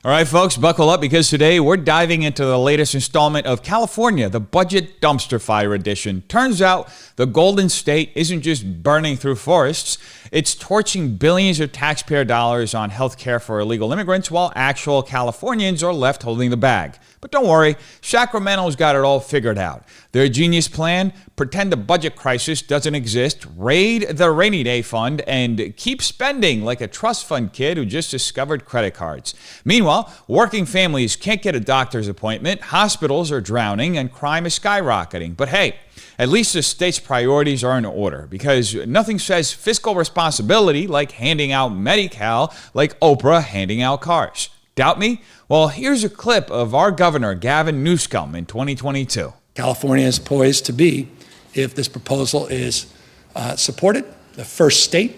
All right, folks, buckle up because today we're diving into the latest installment of California, the Budget Dumpster Fire Edition. Turns out the Golden State isn't just burning through forests, it's torching billions of taxpayer dollars on health care for illegal immigrants while actual Californians are left holding the bag. But don't worry, Sacramento's got it all figured out. Their genius plan: pretend the budget crisis doesn't exist, raid the rainy day fund, and keep spending like a trust fund kid who just discovered credit cards. Meanwhile, working families can't get a doctor's appointment, hospitals are drowning, and crime is skyrocketing. But hey, at least the state's priorities are in order, because nothing says fiscal responsibility like handing out Medi-Cal, like Oprah handing out cars. Doubt me? Well, here's a clip of our governor, Gavin Newsom, in 2022. California is poised to be, if this proposal is supported, the first state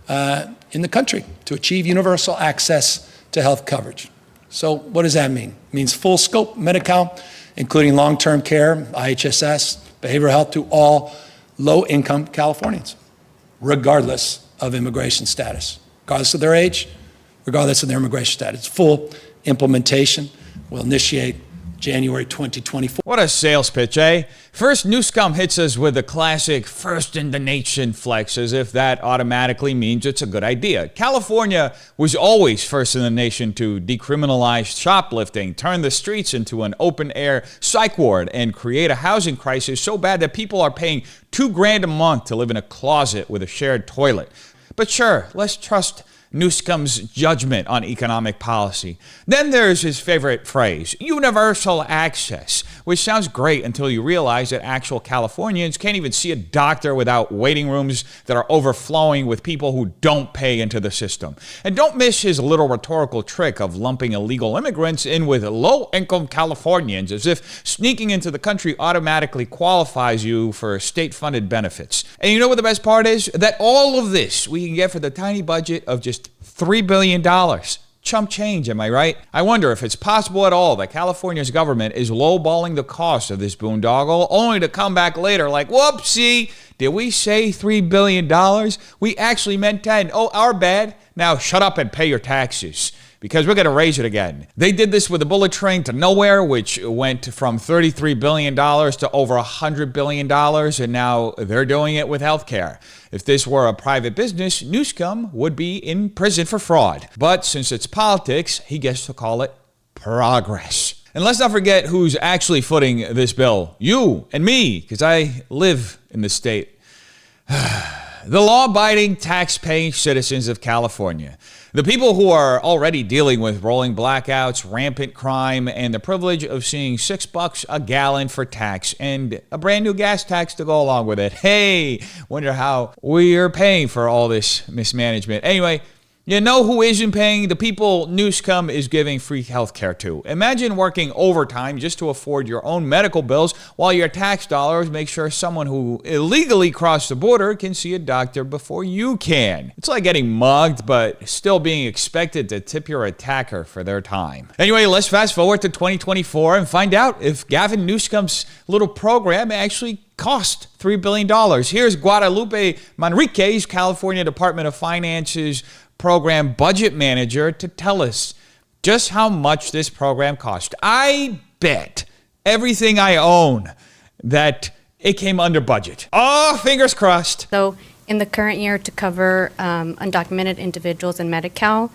in the country to achieve universal access to health coverage. So what does that mean? It means full scope Medi-Cal, including long-term care, IHSS, behavioral health to all low-income Californians, regardless of immigration status, regardless of their age, regardless of their immigration status. Full implementation will initiate January 2024. What a sales pitch, eh? First, Newsom hits us with the classic first in the nation flex, as if that automatically means it's a good idea. California was always first in the nation to decriminalize shoplifting, turn the streets into an open-air psych ward, and create a housing crisis so bad that people are paying $2,000 a month to live in a closet with a shared toilet. But sure, let's trust Newsom's judgment on economic policy. Then there's his favorite phrase, universal access, which sounds great until you realize that actual Californians can't even see a doctor without waiting rooms that are overflowing with people who don't pay into the system. And don't miss his little rhetorical trick of lumping illegal immigrants in with low-income Californians, as if sneaking into the country automatically qualifies you for state-funded benefits. And you know what the best part is? That all of this we can get for the tiny budget of just $3 billion. Chump change, am I right? I wonder if it's possible at all that California's government is lowballing the cost of this boondoggle, only to come back later like, whoopsie, did we say $3 billion? We actually meant 10. Oh, our bad. Now shut up and pay your taxes, because we're going to raise it again. They did this with the bullet train to nowhere, which went from $33 billion to over $100 billion, and now they're doing it with healthcare. If this were a private business, Newsom would be in prison for fraud. But since it's politics, he gets to call it progress. And let's not forget who's actually footing this bill. You and me, because I live in the state. The law-abiding, tax-paying citizens of California. The people who are already dealing with rolling blackouts, rampant crime, and the privilege of seeing $6 a gallon for tax and a brand new gas tax to go along with it. Hey, wonder how we're paying for all this mismanagement. Anyway, you know who isn't paying? The people Newsom is giving free health care to. Imagine working overtime just to afford your own medical bills while your tax dollars make sure someone who illegally crossed the border can see a doctor before you can. It's like getting mugged, but still being expected to tip your attacker for their time. Anyway, let's fast forward to 2024 and find out if Gavin Newsom's little program actually cost $3 billion. Here's Guadalupe Manriquez, California Department of Finance's program budget manager, to tell us just how much this program cost. I bet everything I own that it came under budget. Oh, fingers crossed. So in the current year, to cover undocumented individuals in Medi-Cal,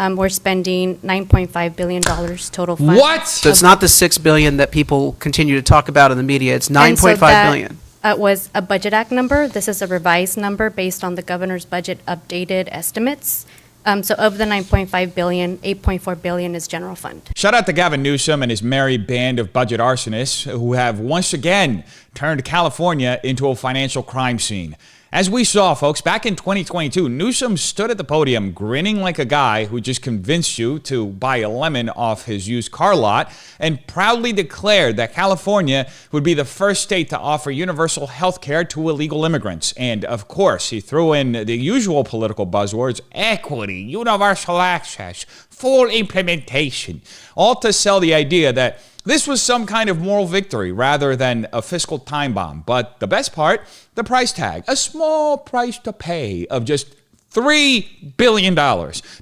we're spending $9.5 billion total fund. What? So it's not the $6 billion that people continue to talk about in the media. It's $9.5 billion. Was a Budget Act number. This is a revised number based on the governor's budget updated estimates. So of the $9.5 billion, $8.4 billion is general fund. Shout out to Gavin Newsom and his merry band of budget arsonists who have once again turned California into a financial crime scene. As we saw, folks, back in 2022, Newsom stood at the podium grinning like a guy who just convinced you to buy a lemon off his used car lot and proudly declared that California would be the first state to offer universal health care to illegal immigrants. And, of course, he threw in the usual political buzzwords: equity, universal access, full implementation, all to sell the idea that this was some kind of moral victory rather than a fiscal time bomb. But the best part, the price tag. A small price to pay of just $3 billion.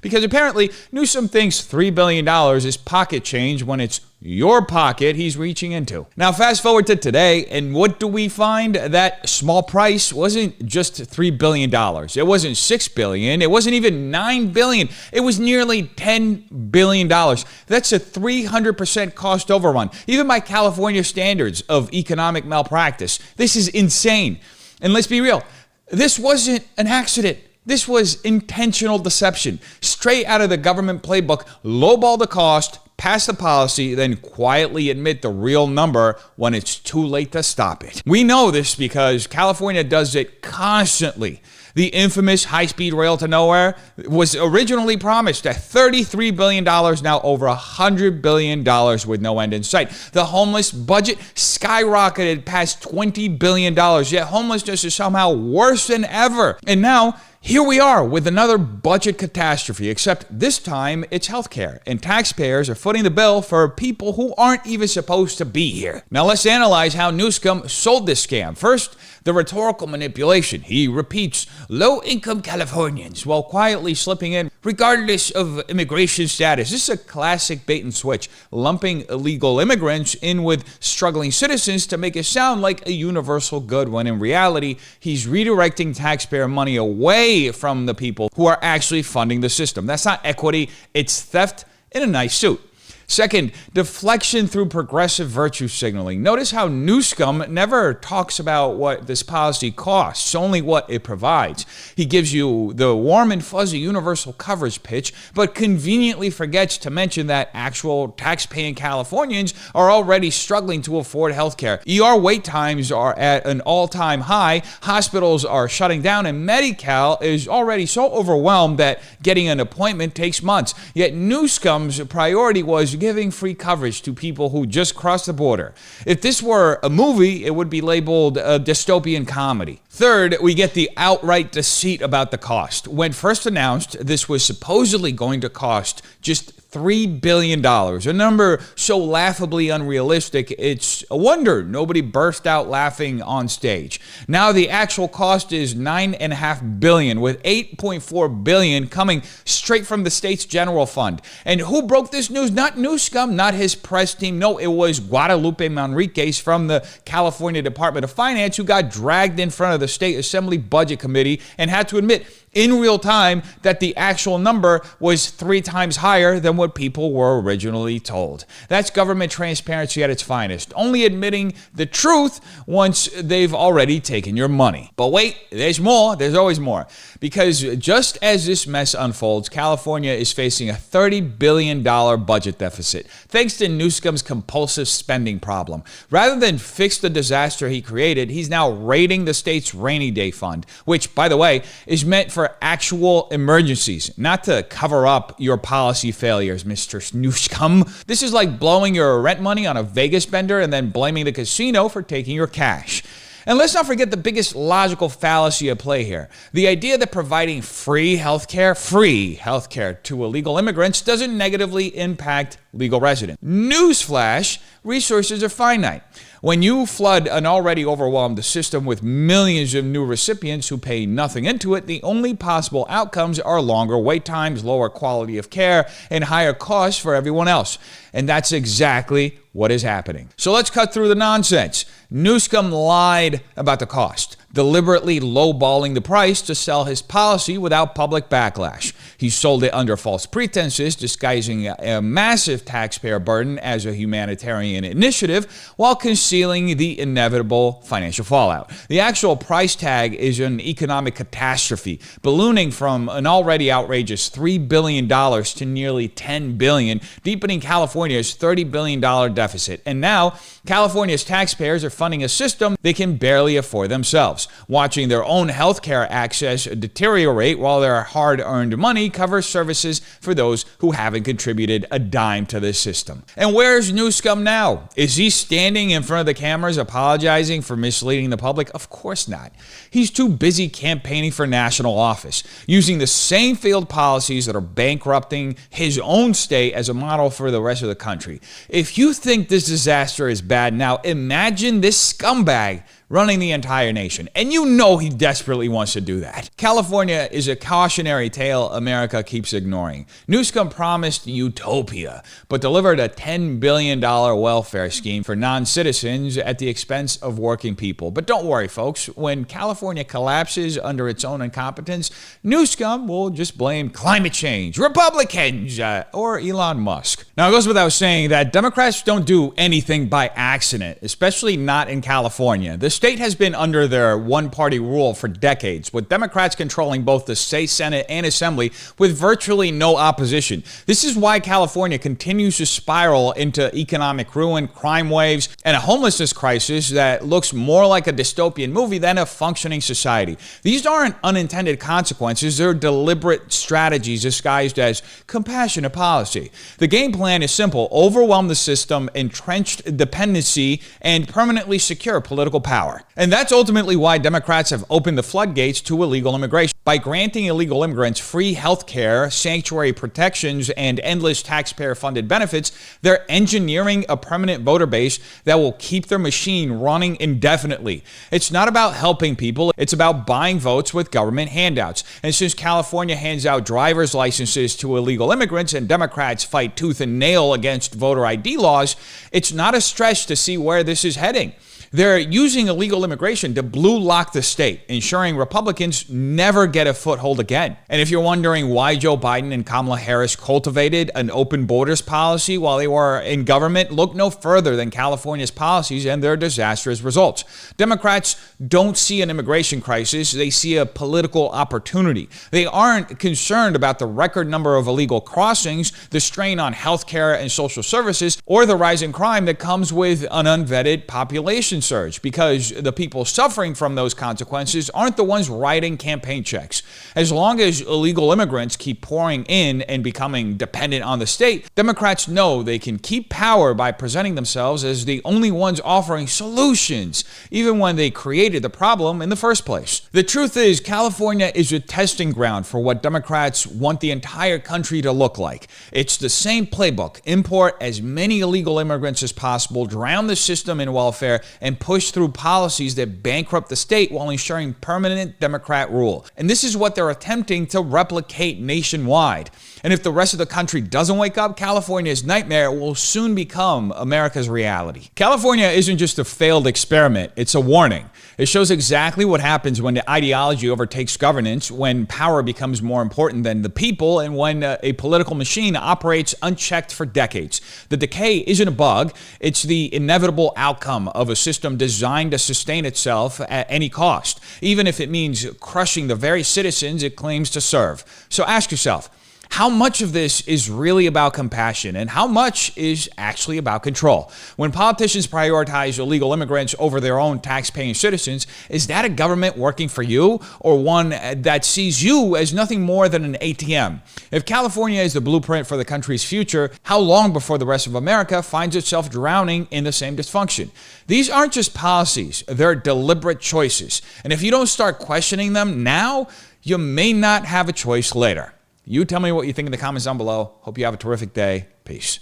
Because apparently Newsom thinks $3 billion is pocket change when it's your pocket he's reaching into. Now, fast forward to today, and what do we find? That small price wasn't just $3 billion. It wasn't $6 billion. It wasn't even $9 billion. It was nearly $10 billion. That's a 300% cost overrun, even by California standards of economic malpractice. This is insane. And let's be real, this wasn't an accident. This was intentional deception. Straight out of the government playbook, lowball the cost, pass the policy, then quietly admit the real number when it's too late to stop it. We know this because California does it constantly. The infamous high-speed rail to nowhere was originally promised at $33 billion, now over $100 billion with no end in sight. The homeless budget skyrocketed past $20 billion, yet homelessness is somehow worse than ever. And now, here we are with another budget catastrophe, except this time it's healthcare, and taxpayers are footing the bill for people who aren't even supposed to be here. Now let's analyze how Newsom sold this scam. First, the rhetorical manipulation. He repeats low-income Californians while quietly slipping in regardless of immigration status. This is a classic bait and switch, lumping illegal immigrants in with struggling citizens to make it sound like a universal good, when in reality, he's redirecting taxpayer money away from the people who are actually funding the system. That's not equity, it's theft in a nice suit. Second, deflection through progressive virtue signaling. Notice how Newsom never talks about what this policy costs, only what it provides. He gives you the warm and fuzzy universal coverage pitch, but conveniently forgets to mention that actual tax-paying Californians are already struggling to afford health care. ER wait times are at an all-time high, hospitals are shutting down, and Medi-Cal is already so overwhelmed that getting an appointment takes months. Yet Newsom's priority was giving free coverage to people who just crossed the border. If this were a movie, it would be labeled a dystopian comedy. Third, we get the outright deceit about the cost. When first announced, this was supposedly going to cost just $3 billion, a number so laughably unrealistic, it's a wonder nobody burst out laughing on stage. Now the actual cost is $9.5 billion, with $8.4 billion coming straight from the state's general fund. And who broke this news? Not Newsom, not his press team. No, it was Guadalupe Manriquez from the California Department of Finance, who got dragged in front of the State Assembly Budget Committee and had to admit in real time that the actual number was 3 times higher than what people were originally told. That's government transparency at its finest, only admitting the truth once they've already taken your money. But wait, there's more. There's always more. Because just as this mess unfolds, California is facing a $30 billion budget deficit, thanks to Newsom's compulsive spending problem. Rather than fix the disaster he created, he's now raiding the state's rainy day fund, which, by the way, is meant for actual emergencies, not to cover up your policy failures, Mr. Newsom. This is like blowing your rent money on a Vegas bender and then blaming the casino for taking your cash. And let's not forget the biggest logical fallacy at play here. The idea that providing free healthcare to illegal immigrants doesn't negatively impact legal residents. Newsflash, resources are finite. When you flood an already overwhelmed system with millions of new recipients who pay nothing into it, the only possible outcomes are longer wait times, lower quality of care, and higher costs for everyone else. And that's exactly what is happening. So let's cut through the nonsense. Newsom lied about the cost, deliberately lowballing the price to sell his policy without public backlash. He sold it under false pretenses, disguising a massive taxpayer burden as a humanitarian initiative while concealing the inevitable financial fallout. The actual price tag is an economic catastrophe, ballooning from an already outrageous $3 billion to nearly $10 billion, deepening California's $30 billion deficit. And now, California's taxpayers are funding a system they can barely afford themselves, watching their own healthcare access deteriorate while their hard-earned money covers services for those who haven't contributed a dime to this system. And where's Newsom now? Is he standing in front of the cameras apologizing for misleading the public? Of course not. He's too busy campaigning for national office, using the same failed policies that are bankrupting his own state as a model for the rest of the country. If you think this disaster is bad now, imagine this scumbag running the entire nation. And you know he desperately wants to do that. California is a cautionary tale America keeps ignoring. Newsom promised utopia, but delivered a $10 billion welfare scheme for non-citizens at the expense of working people. But don't worry, folks. When California collapses under its own incompetence, Newsom will just blame climate change, Republicans, or Elon Musk. Now, it goes without saying that Democrats don't do anything by accident, especially not in California. The state has been under their one-party rule for decades, with Democrats controlling both the state Senate and Assembly with virtually no opposition. This is why California continues to spiral into economic ruin, crime waves, and a homelessness crisis that looks more like a dystopian movie than a functioning society. These aren't unintended consequences, they're deliberate strategies disguised as compassionate policy. The game plan is simple: overwhelm the system, entrench dependency, and permanently secure political power. And that's ultimately why Democrats have opened the floodgates to illegal immigration. By granting illegal immigrants free health care, sanctuary protections, and endless taxpayer-funded benefits, they're engineering a permanent voter base that will keep their machine running indefinitely. It's not about helping people, it's about buying votes with government handouts. And since California hands out driver's licenses to illegal immigrants and Democrats fight tooth and nail against voter ID laws, it's not a stretch to see where this is heading. They're using illegal immigration to blue lock the state, ensuring Republicans never get a foothold again. And if you're wondering why Joe Biden and Kamala Harris cultivated an open borders policy while they were in government, look no further than California's policies and their disastrous results. Democrats don't see an immigration crisis, they see a political opportunity. They aren't concerned about the record number of illegal crossings, the strain on healthcare and social services, or the rising crime that comes with an unvetted population surge, because the people suffering from those consequences aren't the ones writing campaign checks. As long as illegal immigrants keep pouring in and becoming dependent on the state, Democrats know they can keep power by presenting themselves as the only ones offering solutions, even when they created the problem in the first place. The truth is, California is a testing ground for what Democrats want the entire country to look like. It's the same playbook: import as many illegal immigrants as possible, drown the system in welfare, and push through policies that bankrupt the state while ensuring permanent Democrat rule. And this is what they're attempting to replicate nationwide. And if the rest of the country doesn't wake up, California's nightmare will soon become America's reality. California isn't just a failed experiment, it's a warning. It shows exactly what happens when the ideology overtakes governance, when power becomes more important than the people, and when a political machine operates unchecked for decades. The decay isn't a bug, it's the inevitable outcome of a system designed to sustain itself at any cost, even if it means crushing the very citizens it claims to serve. So ask yourself, how much of this is really about compassion and how much is actually about control? When politicians prioritize illegal immigrants over their own tax-paying citizens, is that a government working for you, or one that sees you as nothing more than an ATM? If California is the blueprint for the country's future, how long before the rest of America finds itself drowning in the same dysfunction? These aren't just policies, they're deliberate choices. And if you don't start questioning them now, you may not have a choice later. You tell me what you think in the comments down below. Hope you have a terrific day. Peace.